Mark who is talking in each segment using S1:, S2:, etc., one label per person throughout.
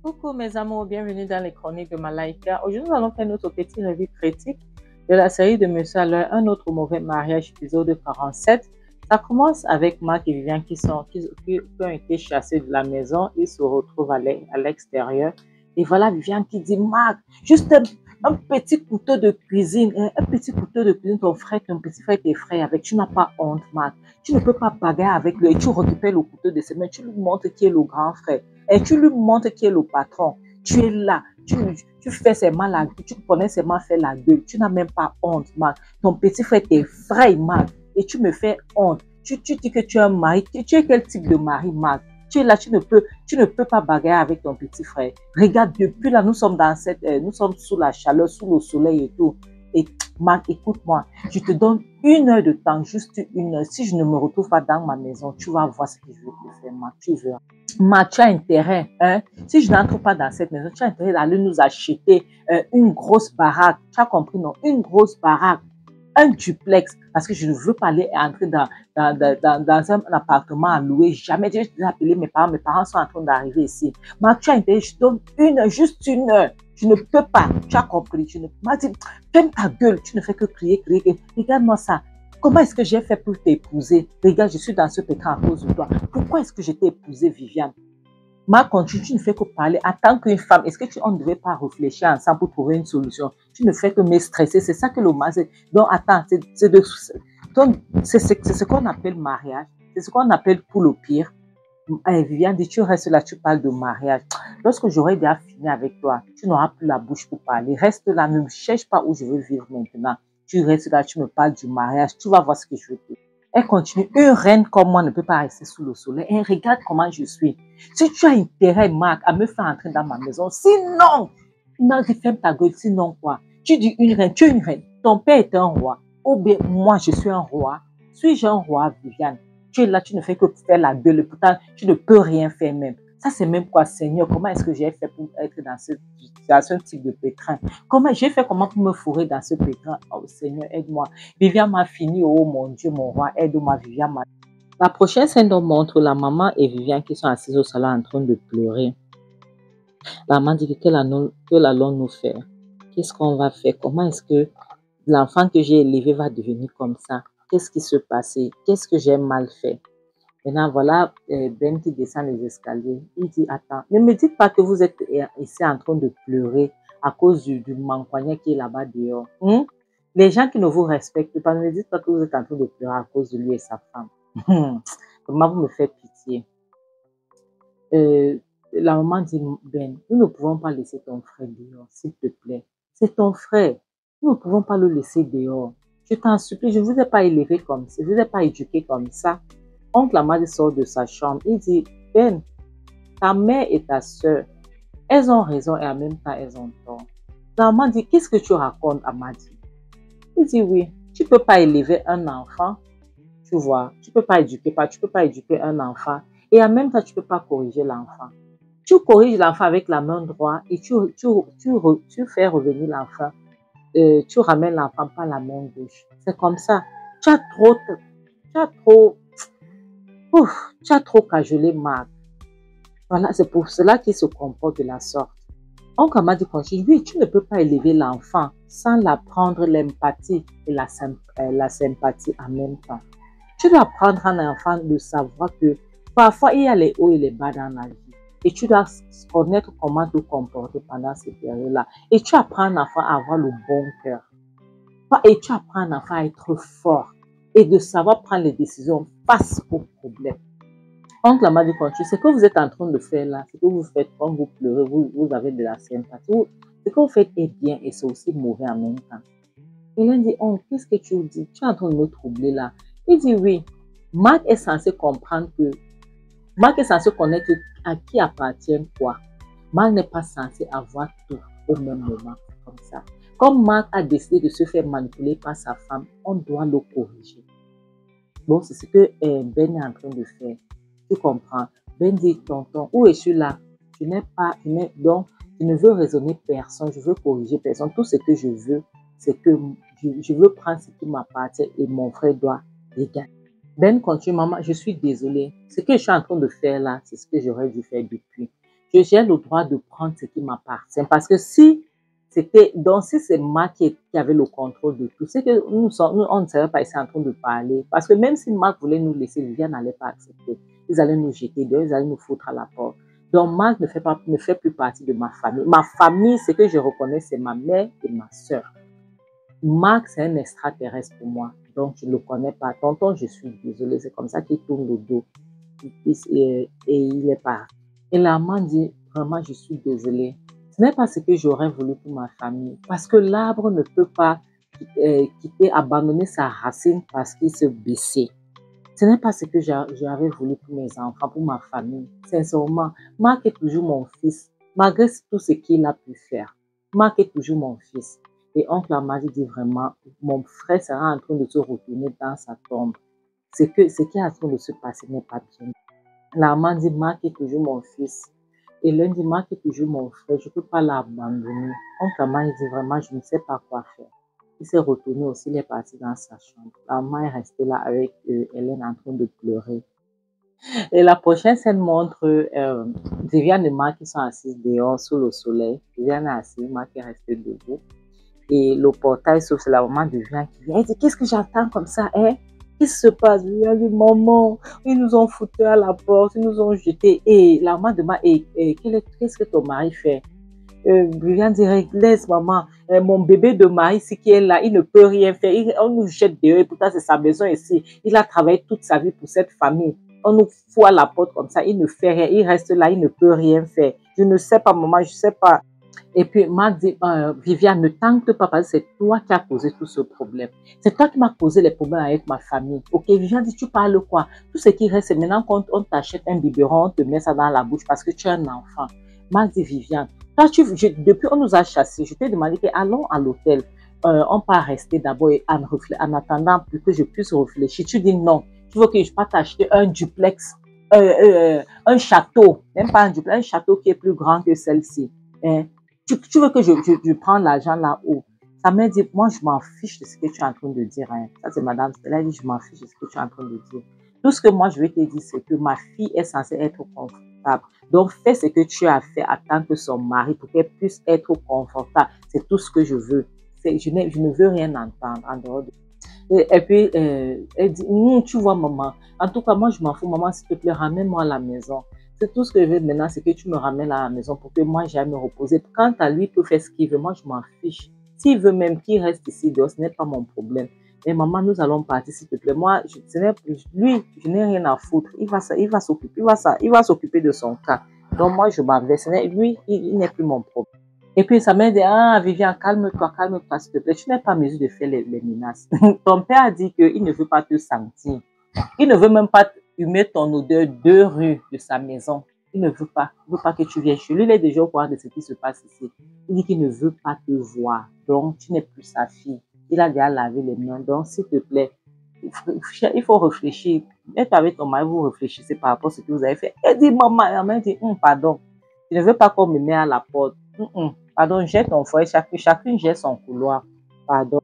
S1: Coucou mes amours, bienvenue dans les chroniques de Malaika. Aujourd'hui, nous allons faire notre petit revue critique de la série de Monsieur Allaire, un autre mauvais mariage, épisode 47. Ça commence avec Marc et Viviane qui ont été chassés de la maison. Ils se retrouvent à l'extérieur. Et voilà Viviane qui dit, Marc, juste un petit couteau de cuisine, ton petit frère t'effraie avec. Tu n'as pas honte, Marc. Tu ne peux pas bagarrer avec lui et tu récupères le couteau de ses mains. Tu lui montres qui est le grand frère. Et tu lui montres qui est le patron. Tu es là, tu fais seulement la gueule, tu connais seulement faire la gueule. Tu n'as même pas honte, Marc. Ton petit frère t'effraie, Marc. Et tu me fais honte. Tu dis que tu es un mari. Tu es quel type de mari, Marc? Tu es là, tu ne peux pas bagarrer avec ton petit frère. Regarde, depuis là, nous sommes sous la chaleur, sous le soleil et tout. Et Marc, écoute-moi, je te donne 1 heure de temps, juste 1 heure. Si je ne me retrouve pas dans ma maison, tu vas voir ce que je vais te faire, Marc. Tu verras. Marc, tu as intérêt, hein? Si je n'entre pas dans cette maison, tu as intérêt d'aller nous acheter une grosse baraque. Tu as compris, non? Une grosse baraque. Un duplex, parce que je ne veux pas aller entrer dans un appartement à louer. Jamais. J'ai appelé mes parents. Mes parents sont en train d'arriver ici. Marc, tu as intérêt, je donne 1 heure, juste 1 heure. Je ne peux pas. Tu as compris. Marc dit, ferme ta gueule. Tu ne fais que crier. Regarde-moi ça. Comment est-ce que j'ai fait pour t'épouser? Regarde, je suis dans ce pétrin à cause de toi. Pourquoi est-ce que je t'ai épousé, Viviane? Marc, tu ne fais que parler. En tant qu'une femme, est-ce qu'on ne devait pas réfléchir ensemble pour trouver une solution? Tu ne fais que me stresser. C'est ça que le mariage. Donc, attends, c'est ce qu'on appelle mariage. C'est ce qu'on appelle pour le pire. Viviane dit, tu restes là, tu parles de mariage. Lorsque j'aurai déjà fini avec toi, tu n'auras plus la bouche pour parler. Reste là, ne me cherche pas où je veux vivre maintenant. Tu restes là, tu me parles du mariage. Tu vas voir ce que je veux te dire. Elle continue. Une reine comme moi ne peut pas rester sous le soleil. Et regarde comment je suis. Si tu as intérêt, Marc, à me faire entrer dans ma maison, sinon, ferme ta gueule, sinon quoi? Tu dis une reine, tu es une reine. Ton père est un roi. Ou bien moi, je suis un roi. Suis-je un roi, Viviane? Tu es là, tu ne fais que faire la gueule. Pourtant, tu ne peux rien faire même. Ça, c'est même quoi, Seigneur? Comment est-ce que j'ai fait pour être dans ce type de pétrin? Comment pour me fourrer dans ce pétrin? Oh, Seigneur, aide-moi. Viviane m'a fini. Oh, mon Dieu, mon roi, aide-moi, Viviane. La prochaine scène montre la maman et Viviane qui sont assises au salon en train de pleurer. La maman dit que allons-nous faire? Qu'est-ce qu'on va faire? Comment est-ce que l'enfant que j'ai élevé va devenir comme ça? Qu'est-ce qui se passait? Qu'est-ce que j'ai mal fait? Maintenant, voilà Ben qui descend les escaliers. Il dit, attends, ne me dites pas que vous êtes ici en train de pleurer à cause du mancouagnet qui est là-bas dehors. Les gens qui ne vous respectent pas, ne me dites pas que vous êtes en train de pleurer à cause de lui et sa femme. Comment vous me faites pitié? La maman dit, Ben, nous ne pouvons pas laisser ton frère dehors, s'il te plaît. C'est ton frère. Nous ne pouvons pas le laisser dehors. Je t'en supplie, je ne vous ai pas élevé comme ça, je ne vous ai pas éduqué comme ça. Oncle Amadi sort de sa chambre. Il dit, Ben, ta mère et ta soeur, elles ont raison et en même temps, elles ont tort. La maman dit, qu'est-ce que tu racontes, Amadi? Il dit, oui, tu ne peux pas élever un enfant, tu vois, tu ne peux pas éduquer un enfant et en même temps, tu ne peux pas corriger l'enfant. Tu corriges l'enfant avec la main droite et tu fais revenir l'enfant, tu ramènes l'enfant par la main gauche. C'est comme ça. Tu as trop cajolé Marc. Voilà, c'est pour cela qu'il se comporte de la sorte. Oncle Amadi continue, oui, tu ne peux pas élever l'enfant sans l'apprendre l'empathie et la sympathie en même temps. Tu dois apprendre à un enfant de savoir que parfois il y a les hauts et les bas dans la vie. Et tu dois connaître comment te comporter pendant ces périodes-là. Et tu apprends un enfant à avoir le bon cœur. Et tu apprends un enfant à être fort et de savoir prendre les décisions face aux problèmes. Oncle Amadi continue, ce que vous êtes en train de faire là, ce que vous faites quand vous pleurez, vous avez de la sympathie. Ce que vous faites est bien et c'est aussi mauvais en même temps. Et l'un dit, oh, qu'est-ce que tu dis? Tu es en train de me troubler là. Il dit, oui, Marc est censé comprendre que, Marc est censé connaître à qui appartient quoi. Marc n'est pas censé avoir tout au même moment, comme ça. Comme Marc a décidé de se faire manipuler par sa femme, on doit le corriger. Bon, c'est ce que Ben est en train de faire. Tu comprends? Ben dit, tonton, où es-tu là? Donc, je ne veux raisonner personne, je veux corriger personne. Tout ce que je veux, c'est que je veux prendre ce qui m'appartient et mon frère doit égaler. Ben continue, maman, je suis désolée. Ce que je suis en train de faire là, c'est ce que j'aurais dû faire depuis. J'ai le droit de prendre ce qui m'appartient. Parce que si c'était, donc si c'est Marc qui avait le contrôle de tout, c'est que nous, on ne serait pas ici en train de parler. Parce que même si Marc voulait nous laisser, Viviane n'allait pas accepter. Ils allaient nous jeter dehors, ils allaient nous foutre à la porte. Donc Marc ne fait plus partie de ma famille. Ma famille, ce que je reconnais, c'est ma mère et ma soeur. Marc, c'est un extraterrestre pour moi. Donc, je ne le connais pas. Tonton, je suis désolée. C'est comme ça qu'il tourne le dos. Et il est parti. Et la maman dit, vraiment, je suis désolée. Ce n'est pas ce que j'aurais voulu pour ma famille. Parce que l'arbre ne peut pas quitter, abandonner sa racine parce qu'il se baissait. Ce n'est pas ce que j'avais voulu pour mes enfants, pour ma famille. Sincèrement, Marc est toujours mon fils, malgré tout ce qu'il a pu faire. Marc est toujours mon fils. Et oncle Amadi dit vraiment, mon frère sera en train de se retourner dans sa tombe. Ce qui est en train de se passer n'est pas bien. La maman dit, Marc est toujours mon fils. Et l'un dit, Marc est toujours mon frère, je ne peux pas l'abandonner. Oncle Amadi dit vraiment, je ne sais pas quoi faire. Il s'est retourné aussi, il est parti dans sa chambre. La maman est restée là avec Hélène en train de pleurer. Et la prochaine scène montre Viviane et Marc qui sont assis dehors sous le soleil. Viviane est assise, Marc est resté debout. Et le portail s'ouvre, c'est la maman de Viviane qui vient. Elle dit, qu'est-ce que j'entends comme ça, hein? Qu'est-ce qui se passe? Viviane dit, maman, ils nous ont foutus à la porte, ils nous ont jetés. Et la maman demande, qu'est-ce que ton mari fait? Viviane dirait, laisse maman, mon bébé de mari ici qui est là, il ne peut rien faire, on nous jette dehors, et pourtant c'est sa maison ici, il a travaillé toute sa vie pour cette famille, on nous fout à la porte comme ça, il ne fait rien, il reste là, il ne peut rien faire, je ne sais pas maman, je ne sais pas. Et puis Marc dit, Viviane, ne tente pas parce que c'est toi qui as causé tout ce problème. C'est toi qui m'as causé les problèmes avec ma famille. Ok, Viviane dit, tu parles quoi? Tout ce qui reste, c'est maintenant qu'on t'achète un biberon, on te met ça dans la bouche parce que tu es un enfant. Marc dit, Viviane, toi, depuis on nous a chassés, je t'ai demandé que allons à l'hôtel. On peut rester d'abord en attendant que je puisse réfléchir. Tu dis non. Tu veux que je parte t'acheter un duplex, un château, même pas un duplex, un château qui est plus grand que celle-ci. Hein? Tu veux que je prenne l'argent là-haut? Sa mère dit, moi, je m'en fiche de ce que tu es en train de dire. Hein. Ça, c'est madame. Elle a dit, je m'en fiche de ce que tu es en train de dire. Tout ce que moi, je vais te dire, c'est que ma fille est censée être confortable. Donc, fais ce que tu as fait en tant que son mari pour qu'elle puisse être confortable. C'est tout ce que je veux. Je ne veux rien entendre en dehors de... Et puis, elle dit, tu vois, maman, en tout cas, moi, je m'en fous. Maman, s'il te plaît, ramène-moi à la maison. C'est tout ce que je veux maintenant, c'est que tu me ramènes à la maison pour que moi, j'aille me reposer. Quant à lui, il peut faire ce qu'il veut. Moi, je m'en fiche. S'il veut même qu'il reste ici dehors, ce n'est pas mon problème. Mais maman, nous allons partir, s'il te plaît. Moi, lui, je n'ai rien à foutre. Il va s'occuper de son cas. Donc, moi, je m'en vais. Lui, il n'est plus mon problème. Et puis, sa mère dit, ah, Viviane, calme-toi, s'il te plaît. Tu n'es pas en mesure de faire les menaces. Ton père a dit qu'il ne veut pas te sentir. Il ne veut même pas humer ton odeur 2 rues de sa maison. Il ne veut pas que tu viennes chez lui. Il est déjà au courant de ce qui se passe ici. Il dit qu'il ne veut pas te voir. Donc, tu n'es plus sa fille. Il a déjà lavé les mains. Donc, s'il te plaît, il faut réfléchir. Être avec ton mari, vous réfléchissez par rapport à ce que vous avez fait. Elle dit, maman dit, pardon, je ne veux pas qu'on me mette à la porte. Pardon, jette ton foyer. Chacune jette son couloir. Pardon.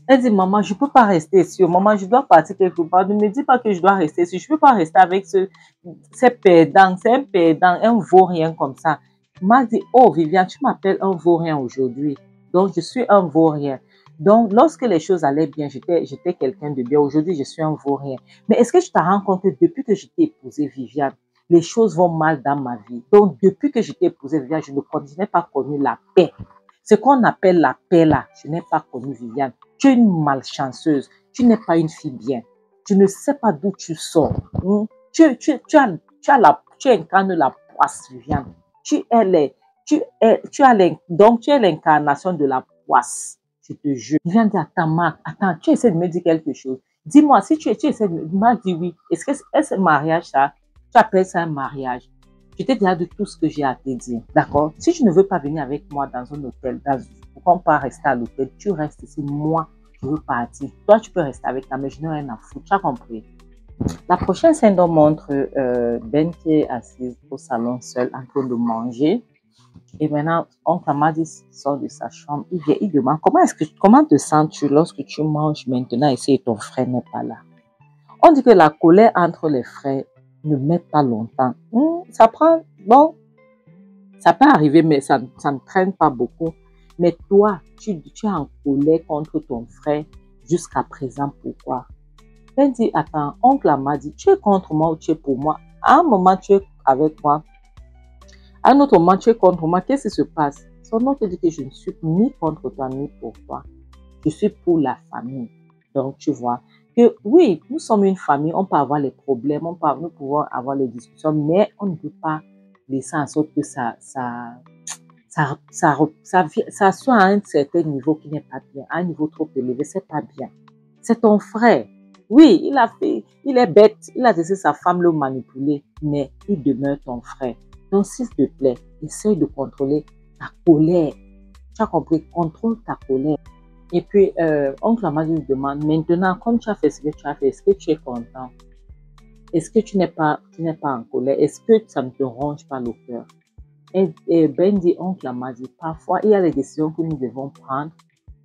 S1: Elle dit, maman, je ne peux pas rester ici. Maman, je dois partir quelque part. Ne me dis pas que je dois rester ici. Je ne peux pas rester avec ces perdants. C'est un perdant, un vaurien comme ça. Maman dit, oh, Viviane, tu m'appelles un vaurien aujourd'hui. Donc, je suis un vaurien. Donc, lorsque les choses allaient bien, j'étais quelqu'un de bien. Aujourd'hui, je suis un vaurien. Mais est-ce que tu te rends compte que depuis que je t'ai épousée, Viviane, les choses vont mal dans ma vie. Donc, depuis que je t'ai épousée, Viviane, je n'ai pas connu la paix. Ce qu'on appelle la paix là, je n'ai pas connu, Viviane. Tu es une malchanceuse. Tu n'es pas une fille bien. Tu ne sais pas d'où tu sors. Tu incarnes la poisse, Viviane. Donc, tu es l'incarnation de la poisse. Je te jure. Viviane dit, attends, Marc, attends, tu essaies de me dire quelque chose. Dis-moi, si tu essaies de me dire, Marc dit oui. Est-ce que c'est un mariage, ça? Tu appelles ça un mariage? Je t'ai déjà dit tout ce que j'ai à te dire, d'accord? Si tu ne veux pas venir avec moi dans un hôtel, pour qu'on puisse rester à l'hôtel, tu restes ici. Moi, je veux partir. Toi, tu peux rester avec ta mère, je n'ai rien à foutre. Tu as compris? La prochaine scène montre Ben qui est assise au salon seul en train de manger. Et maintenant, oncle Amadi sort de sa chambre. Il vient, il demande, comment te sens-tu lorsque tu manges maintenant ici et ton frère n'est pas là? On dit que la colère entre les frères ne met pas longtemps. Ça prend, bon, Ça peut arriver, mais ça ne traîne pas beaucoup. Mais toi, tu es en colère contre ton frère jusqu'à présent. Pourquoi? Elle dit, attends, oncle m'a dit, tu es contre moi ou tu es pour moi? À un moment, tu es avec moi. À un autre moment, tu es contre moi. Qu'est-ce qui se passe? Son oncle dit que je ne suis ni contre toi, ni pour toi. Je suis pour la famille. Donc, tu vois que oui, nous sommes une famille, on peut avoir les problèmes, nous pouvons avoir les discussions, mais on ne peut pas laisser en sorte que ça soit à un certain niveau qui n'est pas bien, à un niveau trop élevé, c'est pas bien. C'est ton frère. Oui, il est bête, il a laissé sa femme le manipuler, mais il demeure ton frère. Donc, s'il te plaît, essaye de contrôler ta colère. Tu as compris? Contrôle ta colère. Et puis, oncle Amadou lui demande, maintenant, comme tu as fait ce que tu as fait, est-ce que tu es content? Est-ce que tu n'es pas en colère? Est-ce que ça ne te ronge pas le cœur? Et Ben dit, oncle Amadou, parfois, il y a des décisions que nous devons prendre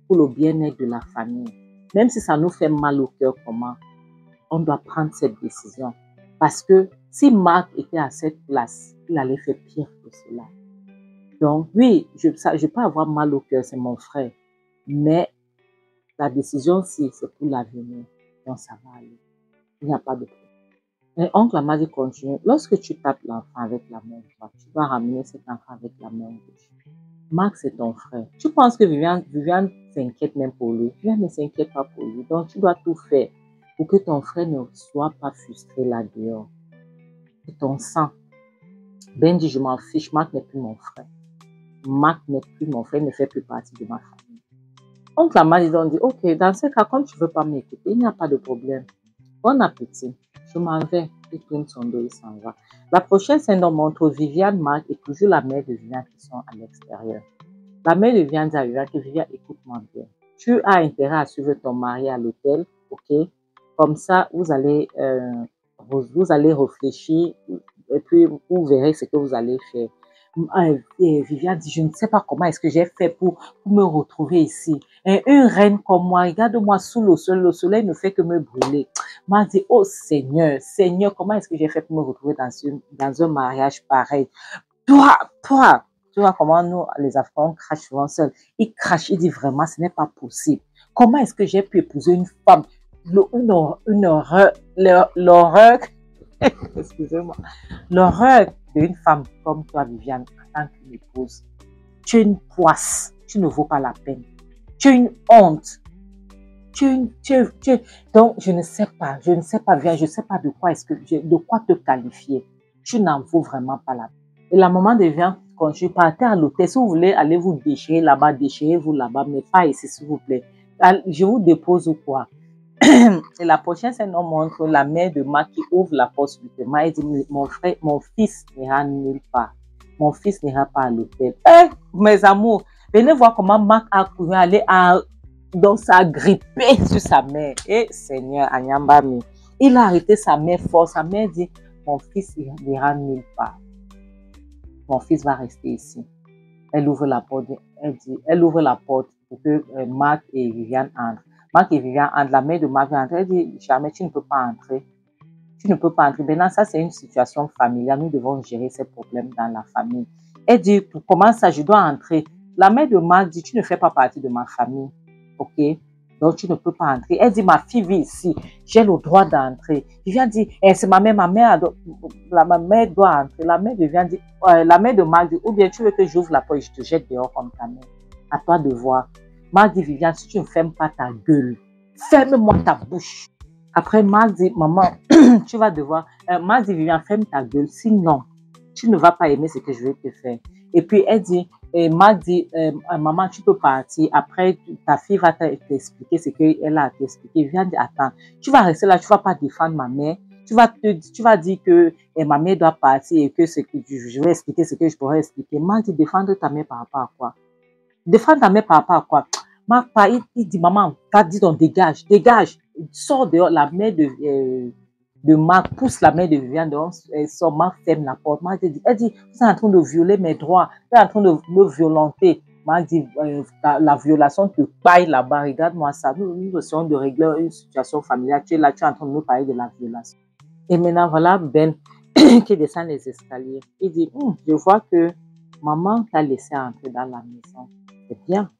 S1: pour le bien-être de la famille. Même si ça nous fait mal au cœur, comment? On doit prendre cette décision. Parce que si Marc était à cette place, il allait faire pire que cela. Donc, oui, je peux avoir mal au cœur, c'est mon frère. Mais la décision, si c'est pour l'avenir, donc ça va aller. Il n'y a pas de problème. Et oncle Amadi continue. Lorsque tu tapes l'enfant avec la main droite, tu dois ramener cet enfant avec la main gauche. Marc, c'est ton frère. Tu penses que Viviane s'inquiète même pour lui. Viviane ne s'inquiète pas pour lui. Donc, tu dois tout faire pour que ton frère ne soit pas frustré là-dehors. C'est ton sang. Ben dit, je m'en fiche. Marc n'est plus mon frère. Marc n'est plus mon frère, il ne fait plus partie de ma famille. Oncle Amadi donc dit, ok, dans ce cas, comme tu ne veux pas m'écouter, il n'y a pas de problème. Bon appétit. Je m'en vais. Il tourne son dos, il s'en va. La prochaine scène nous montre Viviane, Marc et toujours la mère de Viviane qui sont à l'extérieur. La mère de Viviane dit à Viviane que Viviane, écoute-moi bien. Tu as intérêt à suivre ton mari à l'hôtel, ok? Comme ça, vous allez réfléchir et puis vous verrez ce que vous allez faire. Et Viviane dit, je ne sais pas comment est-ce que j'ai fait pour me retrouver ici. Et une reine comme moi, regarde-moi sous le soleil ne fait que me brûler. Moi, je dis, oh Seigneur, Seigneur, comment est-ce que j'ai fait pour me retrouver dans un mariage pareil? Toi, tu vois comment nous, les Africains, on crache souvent seul. Il crache, il dit vraiment, ce n'est pas possible. Comment est-ce que j'ai pu épouser une femme? Une horreur, l'horreur, excusez-moi, l'horreur d'une femme comme toi, Viviane, en tant qu'épouse. Tu es une poisse, tu ne vaux pas la peine. Tu es une honte. Donc, je ne sais pas, Viviane, je ne sais pas de quoi te qualifier. Tu n'en vaux vraiment pas la peine. Et la maman de Viviane continue, partez à l'hôtel. Si vous voulez aller vous déchirer là-bas, déchirez-vous là-bas, mais pas ici, s'il vous plaît. Je vous dépose ou quoi? Et la prochaine scène, on montre la mère de Marc qui ouvre la porte subitement et dit, mon fils n'ira nulle part. Mon fils n'ira pas à l'hôtel. Mes amours, venez voir comment Marc a couru aller donc ça a grippé sur sa mère. Et Seigneur, Anyambami, il a arrêté sa mère fort. Sa mère dit, mon fils n'ira nulle part. Mon fils va rester ici. Elle ouvre la porte. Elle ouvre la porte pour que Marc et Viviane entrent. Marc et Viviane entrent. La mère de Marc vient entrer. Elle dit, jamais, tu ne peux pas entrer. Tu ne peux pas entrer. Maintenant, ça, c'est une situation familiale. Nous devons gérer ces problèmes dans la famille. Elle dit, comment ça, je dois entrer? La mère de Marc dit, tu ne fais pas partie de ma famille. OK? Donc, tu ne peux pas entrer. Elle dit, ma fille vit ici. J'ai le droit d'entrer. Viviane dit, c'est ma mère. Ma mère doit entrer. La mère de Viviane dit, la mère de Marc dit, ou bien tu veux que j'ouvre la porte et je te jette dehors comme ta mère. À toi de voir. Marc dit, Viviane, si tu ne fermes pas ta gueule, ferme-moi ta bouche. Après, Marc dit, maman, tu vas devoir. Marc dit, Viviane, ferme ta gueule. Sinon, tu ne vas pas aimer ce que je vais te faire. Et puis, elle dit, Marc dit, maman, tu peux partir. Après, ta fille va t'expliquer ce qu'elle a à t'expliquer. Viens dire, attends, tu vas rester là, tu ne vas pas défendre ma mère. Tu vas dire que ma mère doit partir et que je vais expliquer ce que je pourrais expliquer. Marc dit, défendre ta mère par rapport à quoi? Défendre ta mère par rapport à quoi? Marc, il dit, maman, va dire donc, dégage. Sors dehors. La mère de Marc pousse la mère de Viviane dehors. Sort, Marc ferme la porte. Marc dit, elle dit, vous êtes en train de violer mes droits. Vous êtes en train de me violenter. Marc dit, la violation te paille là-bas. Regarde-moi ça. Nous essayons de régler une situation familiale. Tu es là, tu es en train de me parler de la violation. Et maintenant, voilà Ben qui descend les escaliers. Il dit, je vois que maman t'a laissé entrer dans la maison. C'est bien.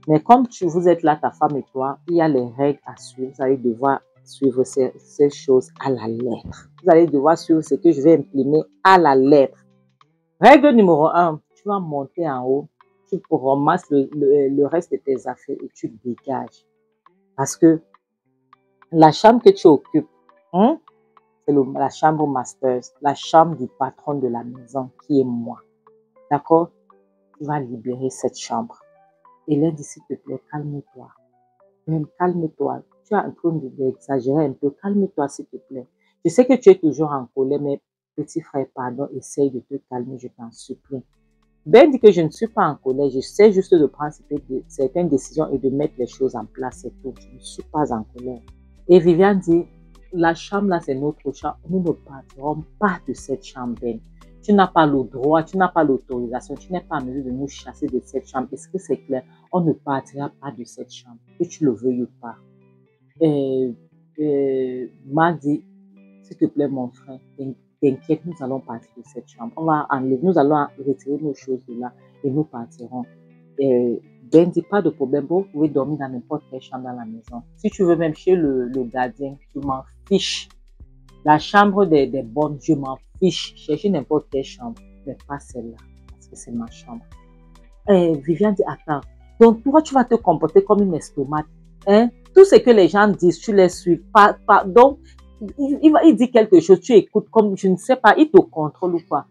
S1: Mais comme vous êtes là, ta femme et toi, il y a les règles à suivre. Vous allez devoir suivre ces choses à la lettre. Vous allez devoir suivre ce que je vais imprimer à la lettre. Règle numéro 1, tu vas monter en haut, tu ramasses le reste de tes affaires et tu dégages. Parce que la chambre que tu occupes, c'est la chambre master, la chambre du patron de la maison qui est moi. D'accord? Tu vas libérer cette chambre. Hélène dit, s'il te plaît, calme-toi. Calme-toi. Tu es en train d'exagérer un peu. Calme-toi, s'il te plaît. Je sais que tu es toujours en colère, mais petit frère, pardon, essaye de te calmer, je t'en supplie. Ben dit que je ne suis pas en colère, j'essaie juste de prendre certaines décisions et de mettre les choses en place, c'est tout. Je ne suis pas en colère. Et Viviane dit, la chambre là, c'est notre chambre. Nous ne partirons pas de cette chambre, Ben. Tu n'as pas le droit, tu n'as pas l'autorisation, tu n'es pas en mesure de nous chasser de cette chambre. Est-ce que c'est clair? On ne partira pas de cette chambre, que tu le veuilles ou pas. M'a dit, s'il te plaît, mon frère, t'inquiète, nous allons partir de cette chambre. On va enlever, nous allons retirer nos choses de là et nous partirons. Ben dit, pas de problème, vous pouvez dormir dans n'importe quelle chambre dans la maison. Si tu veux même chez le gardien, tu m'en fiches. La chambre des bonnes, je m'en fiche. Cherchez n'importe quelle chambre, mais pas celle-là, parce que c'est ma chambre. Viviane dit, attends, donc toi, tu vas te comporter comme une estomate. Hein? Tout ce que les gens disent, tu les suis pas. Donc, il dit quelque chose, tu écoutes comme, je ne sais pas, il te contrôle ou pas.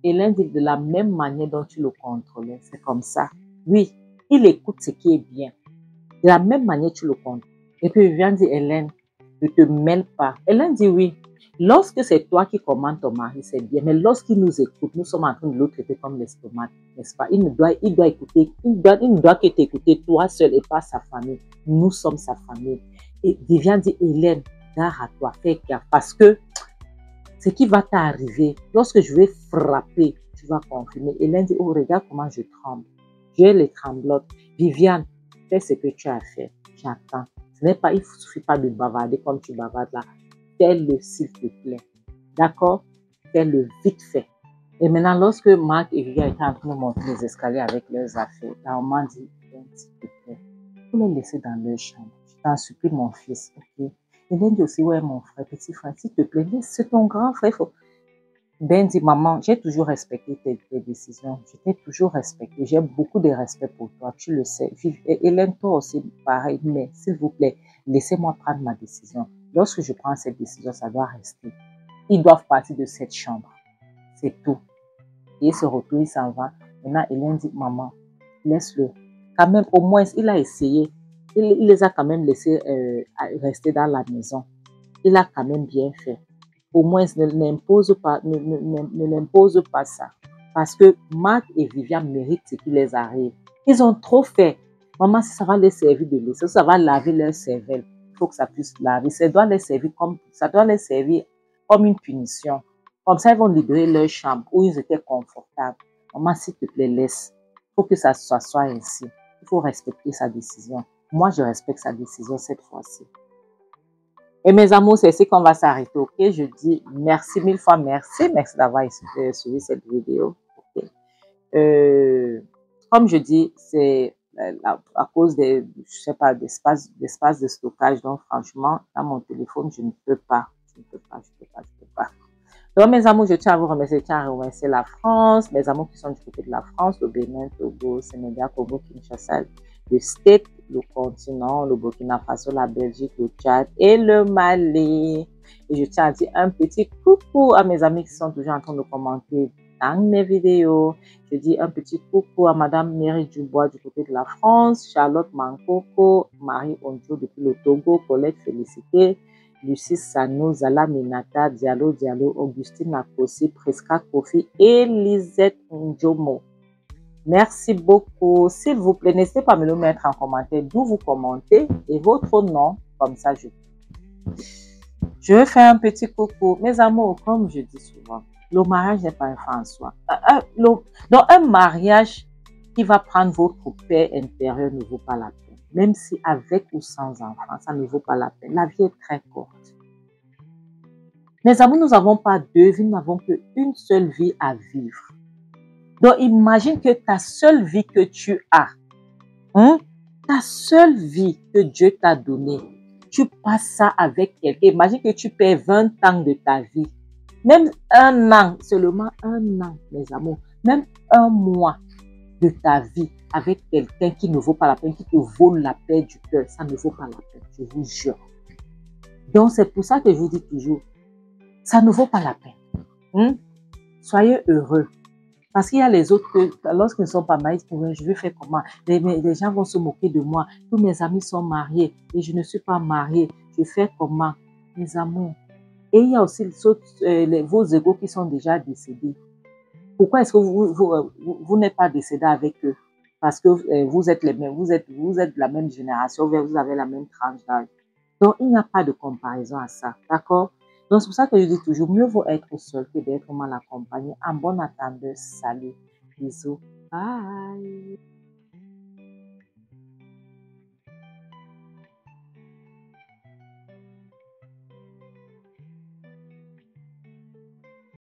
S1: Hélène dit, de la même manière dont tu le contrôlais, c'est comme ça. Oui, il écoute ce qui est bien. De la même manière, tu le contrôles. Et puis Viviane dit, Hélène, ne te mêle pas. Hélène dit, oui. Lorsque c'est toi qui commandes ton mari, c'est bien. Mais lorsqu'il nous écoute, nous sommes en train de le traiter comme l'estomac, n'est-ce pas? Il doit écouter, il ne doit que t'écouter toi seul et pas sa famille. Nous sommes sa famille. Et Viviane dit, Hélène, gare à toi, fais gaffe. Parce que ce qui va t'arriver, lorsque je vais frapper, tu vas confirmer. Hélène dit, oh, regarde comment je tremble. J'ai les tremblotes. Viviane, fais ce que tu as fait. J'attends. Il ne suffit pas de bavarder comme tu bavardes là. Fais-le, s'il te plaît. D'accord? Fais-le vite fait. Et maintenant, lorsque Marc et Viviane étaient en train de monter les escaliers avec leurs affaires, la maman dit, s'il te plaît, faut les laisser dans leur chambre. Je t'en supplie, mon fils, ok? Hélène dit aussi, ouais, mon frère, petit frère, s'il te plaît, c'est ton grand frère. Ben dit, maman, j'ai toujours respecté tes décisions. Je t'ai toujours respecté. J'ai beaucoup de respect pour toi. Tu le sais. Et Hélène, toi aussi, pareil. Mais s'il vous plaît, laissez-moi prendre ma décision. Lorsque je prends cette décision, ça doit rester. Ils doivent partir de cette chambre. C'est tout. Et il se retourne, il s'en va. Maintenant, Hélène dit, maman, laisse-le. Quand même, au moins, il a essayé. Il les a quand même laissés rester dans la maison. Il a quand même bien fait. Au moins, ne l'impose pas ça. Parce que Marc et Viviane méritent ce qui les arrive. Ils ont trop fait. Maman, si ça va les servir de l'eau, ça va laver leur cervelle. Il faut que ça puisse laver. Ça doit les servir comme une punition. Comme ça, ils vont libérer leur chambre où ils étaient confortables. Maman, s'il te plaît, laisse. Il faut que ça soit ainsi. Il faut respecter sa décision. Moi, je respecte sa décision cette fois-ci. Et mes amours, c'est ici qu'on va s'arrêter, ok? Je dis merci mille fois, merci. Merci d'avoir suivi cette vidéo. Okay. Comme je dis, c'est à cause des, je sais pas, d'espace de stockage. Donc, franchement, dans mon téléphone, je ne peux pas. Donc, mes amours, je tiens à vous remercier. Je tiens à remercier la France, mes amours qui sont du côté de la France, le Bénin, Togo, Sénégal, Congo, Kinshasa, le State, le continent, le Burkina Faso, la Belgique, le Tchad et le Mali. Et je tiens à dire un petit coucou à mes amis qui sont toujours en train de commenter dans mes vidéos. Je dis un petit coucou à Madame Mary Dubois du côté de la France, Charlotte Mankoko, Marie Onjo depuis le Togo, Colette Félicité, Lucie Sano, Zala Minata, Diallo, Augustine Nakosi, Presca Kofi et Lisette Njomo. Merci beaucoup. S'il vous plaît, n'hésitez pas à me le mettre en commentaire d'où vous commentez et votre nom. Comme ça, je vais faire un petit coucou. Mes amours, comme je dis souvent, le mariage n'est pas un fin en soi. Donc, un mariage qui va prendre votre paix intérieure ne vaut pas la peine. Même si avec ou sans enfant, ça ne vaut pas la peine. La vie est très courte. Mes amours, nous n'avons pas deux vies, nous n'avons qu'une seule vie à vivre. Donc, imagine que ta seule vie que tu as, ta seule vie que Dieu t'a donnée, tu passes ça avec quelqu'un. Imagine que tu perds 20 ans de ta vie. Même un an, seulement un an, mes amours. Même un mois de ta vie avec quelqu'un qui ne vaut pas la peine, qui te vole la paix du cœur. Ça ne vaut pas la peine, je vous jure. Donc, c'est pour ça que je vous dis toujours, ça ne vaut pas la peine. Soyez heureux. Parce qu'il y a les autres que, lorsqu'ils ne sont pas mariés, je vais faire comment? Les gens vont se moquer de moi. Tous mes amis sont mariés et je ne suis pas mariée. Je fais comment? Mes amours. Et il y a aussi vos égos qui sont déjà décédés. Pourquoi est-ce que vous n'êtes pas décédé avec eux? Parce que vous êtes les mêmes, vous êtes de la même génération, vous avez la même tranche d'âge. Donc, il n'y a pas de comparaison à ça, d'accord? Donc, c'est pour ça que je dis toujours, mieux vaut être seul que d'être mal accompagné. En bon attendeur, salut, bisous, bye.